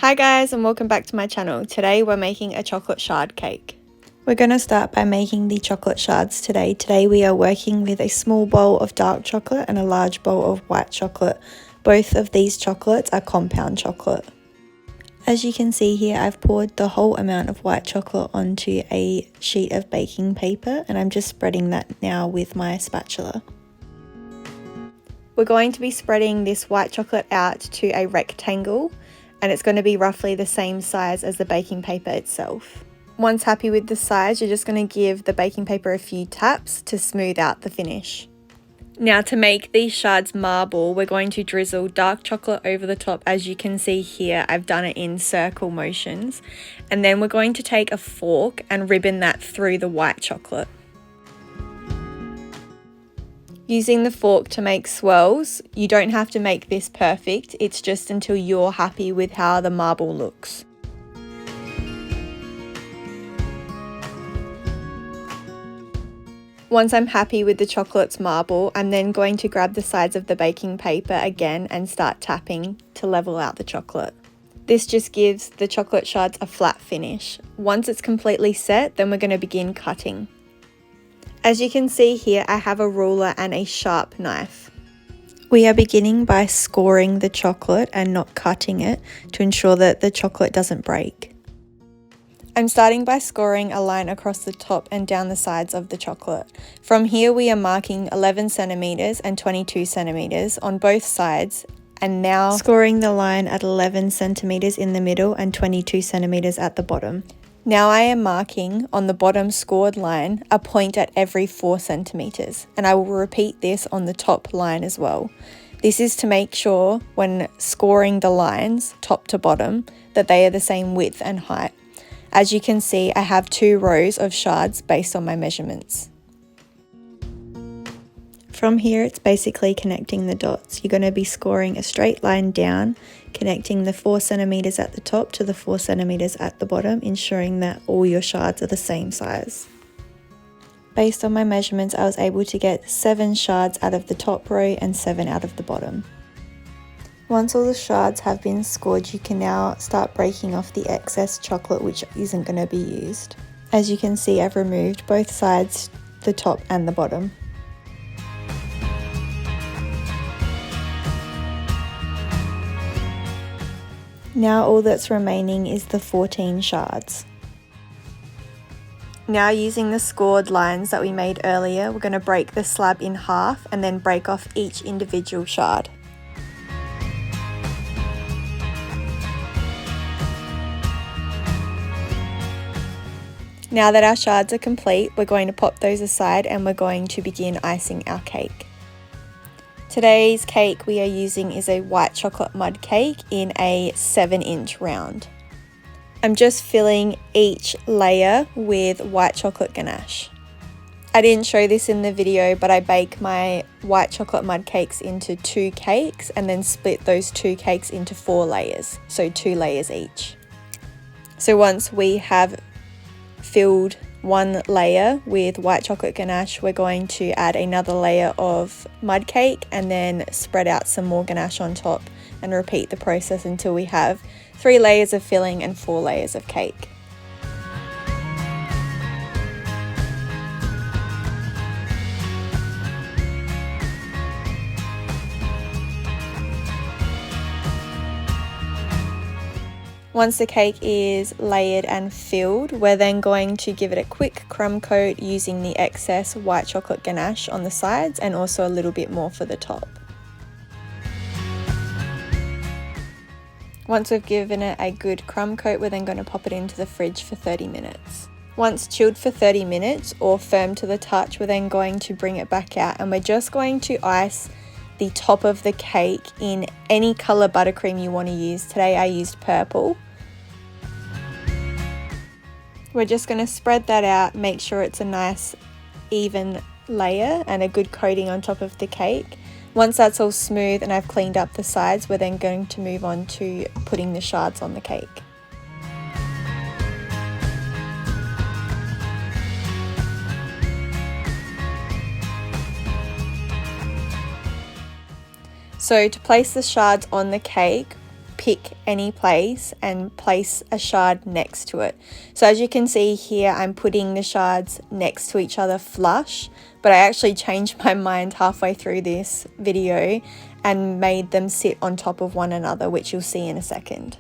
Hi guys, and welcome back to my channel. Today we're making a chocolate shard cake. We're going to start by making the chocolate shards today. Today we are working with a small bowl of dark chocolate and a large bowl of white chocolate. Both of these chocolates are compound chocolate. As you can see here, I've poured the whole amount of white chocolate onto a sheet of baking paper and I'm just spreading that now with my spatula. We're going to be spreading this white chocolate out to a rectangle, and it's going to be roughly the same size as the baking paper itself. Once happy with the size, you're just going to give the baking paper a few taps to smooth out the finish. Now to make these shards marble, we're going to drizzle dark chocolate over the top. As you can see here, I've done it in circle motions. And then we're going to take a fork and ribbon that through the white chocolate. Using the fork to make swirls, you don't have to make this perfect, it's just until you're happy with how the marble looks. Once I'm happy with the chocolate's marble, I'm then going to grab the sides of the baking paper again and start tapping to level out the chocolate. This just gives the chocolate shards a flat finish. Once it's completely set, then we're going to begin cutting. As you can see here, I have a ruler and a sharp knife. We are beginning by scoring the chocolate and not cutting it to ensure that the chocolate doesn't break. I'm starting by scoring a line across the top and down the sides of the chocolate. From here we are marking 11 centimeters and 22 centimeters on both sides, and now scoring the line at 11 centimeters in the middle and 22 centimeters at the bottom. Now I am marking on the bottom scored line a point at every 4 centimeters, and I will repeat this on the top line as well. This is to make sure when scoring the lines top to bottom that they are the same width and height. As you can see, I have 2 rows of shards based on my measurements. From here, it's basically connecting the dots. You're going to be scoring a straight line down, connecting the 4 centimeters at the top to the 4 centimeters at the bottom, ensuring that all your shards are the same size. Based on my measurements, I was able to get 7 shards out of the top row and 7 out of the bottom. Once all the shards have been scored, you can now start breaking off the excess chocolate which isn't going to be used. As you can see, I've removed both sides, the top and the bottom. Now all that's remaining is the 14 shards. Now using the scored lines that we made earlier, we're going to break the slab in half and then break off each individual shard. Now that our shards are complete, we're going to pop those aside and we're going to begin icing our cake. Today's cake we are using is a white chocolate mud cake in a 7-inch round. I'm just filling each layer with white chocolate ganache. I didn't show this in the video, but I bake my white chocolate mud cakes into 2 cakes and then split those 2 cakes into 4 layers, so 2 layers each. So once we have filled 1 layer with white chocolate ganache, we're going to add another layer of mud cake and then spread out some more ganache on top and repeat the process until we have 3 layers of filling and 4 layers of cake. Once the cake is layered and filled, we're then going to give it a quick crumb coat using the excess white chocolate ganache on the sides and also a little bit more for the top. Once we've given it a good crumb coat, we're then going to pop it into the fridge for 30 minutes. Once chilled for 30 minutes or firm to the touch, we're then going to bring it back out and we're just going to ice the top of the cake in any colour buttercream you want to use. Today I used purple. We're just going to spread that out, make sure it's a nice even layer and a good coating on top of the cake. Once that's all smooth and I've cleaned up the sides, we're then going to move on to putting the shards on the cake. So to place the shards on the cake, pick any place and place a shard next to it. So as you can see here, I'm putting the shards next to each other flush, but I actually changed my mind halfway through this video and made them sit on top of one another, which you'll see in a second.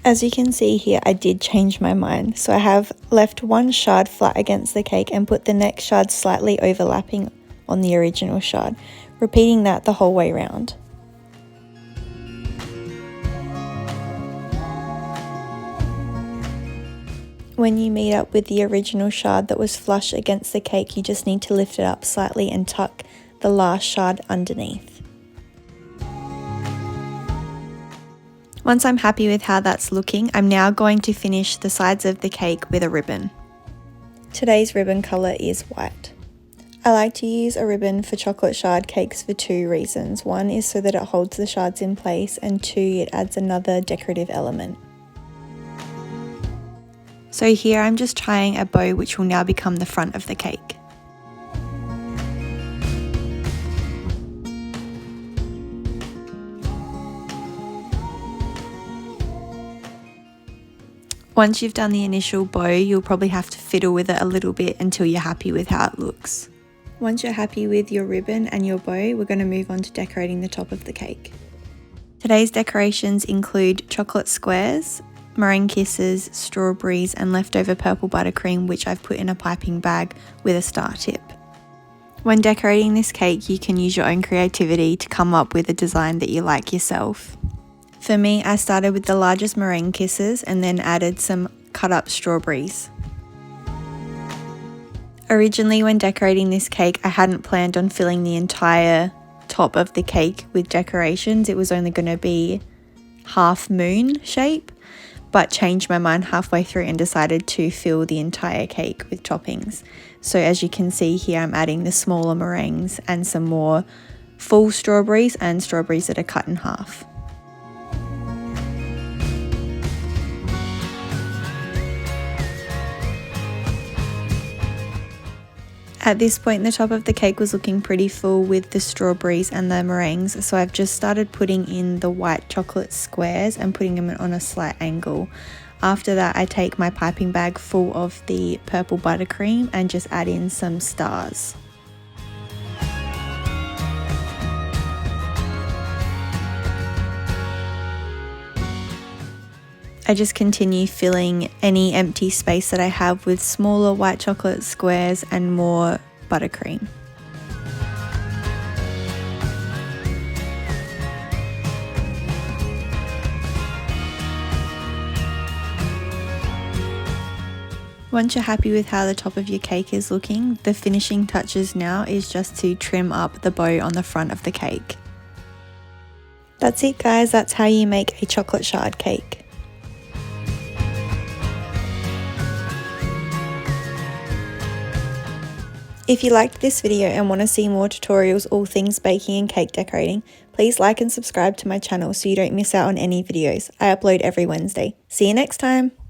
As you can see here, I did change my mind. So I have left one shard flat against the cake and put the next shard slightly overlapping on the original shard, repeating that the whole way round. When you meet up with the original shard that was flush against the cake, you just need to lift it up slightly and tuck the last shard underneath. Once I'm happy with how that's looking, I'm now going to finish the sides of the cake with a ribbon. Today's ribbon colour is white. I like to use a ribbon for chocolate shard cakes for two reasons. One is so that it holds the shards in place, and two, it adds another decorative element. So here I'm just tying a bow which will now become the front of the cake. Once you've done the initial bow, you'll probably have to fiddle with it a little bit until you're happy with how it looks. Once you're happy with your ribbon and your bow, we're going to move on to decorating the top of the cake. Today's decorations include chocolate squares, meringue kisses, strawberries and leftover purple buttercream, which I've put in a piping bag with a star tip. When decorating this cake, you can use your own creativity to come up with a design that you like yourself. For me, I started with the largest meringue kisses and then added some cut up strawberries. Originally, when decorating this cake, I hadn't planned on filling the entire top of the cake with decorations. It was only going to be half moon shape, but changed my mind halfway through and decided to fill the entire cake with toppings. So as you can see here, I'm adding the smaller meringues and some more full strawberries and strawberries that are cut in half. At this point, the top of the cake was looking pretty full with the strawberries and the meringues, so I've just started putting in the white chocolate squares and putting them on a slight angle. After that, I take my piping bag full of the purple buttercream and just add in some stars. I just continue filling any empty space that I have with smaller white chocolate squares and more buttercream. Once you're happy with how the top of your cake is looking, the finishing touches now is just to trim up the bow on the front of the cake. That's it guys, that's how you make a chocolate shard cake. If you liked this video and want to see more tutorials all things baking and cake decorating, please like and subscribe to my channel so you don't miss out on any videos. I upload every Wednesday. See you next time!